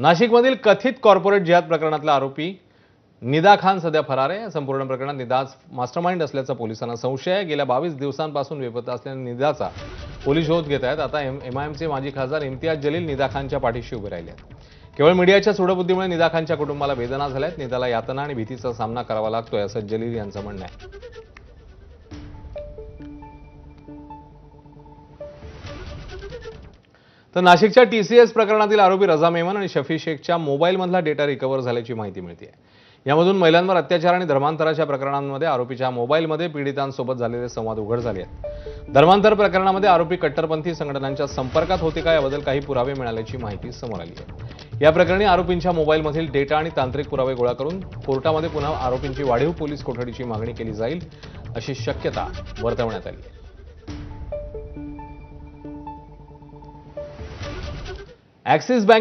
नाशिकमधील कथित कॉर्पोरेट जिहाद प्रकरणातला आरोपी निदा खान सध्या फरार आहे। संपूर्ण प्रकरणात निदा मास्टरमाइंड असल्याचा पोलिसांना संशय आहे। गेल्या 22 दिवसांपासून बेपत्ता असलेल्या निदाचा पोलीस शोध घेत आहेत। आता एमआयएमचे माजी खासदार इम्तियाज जलील निदा खानच्या पाठीशी उभे राहिले आहेत। केवळ मीडियाच्या सूडबुद्धीमुळे निदा खानच्या कुटुंबाला वेदना झाल्यात। निदाला यातना आणि भीतीचा सामना करावा लागतोय असं जलील यांचं म्हणणं आहे। तर नाशिकच्या टीसीएस प्रकरणातील आरोपी रजा मेमन आणि शफी शेखच्या मोबाईलमधला डेटा रिकव्हर झाल्याची माहिती मिळते। यामधून महिलांवर अत्याचार आणि धर्मांतराच्या प्रकरणांमध्ये आरोपीच्या मोबाईलमध्ये पीडितांसोबत झालेले संवाद उघड झाले आहेत। धर्मांतर प्रकरणामध्ये आरोपी कट्टरपंथी संघटनांच्या संपर्कात होते का याबद्दल काही पुरावे मिळाल्याची माहिती समोर आली आहे। या प्रकरणी आरोपींच्या मोबाईलमधील डेटा आणि तांत्रिक पुरावे गोळा करून कोर्टामध्ये पुन्हा आरोपींची वाढीव पोलीस कोठडीची मागणी केली जाईल अशी शक्यता वर्तवण्यात आली आहे। Axis bank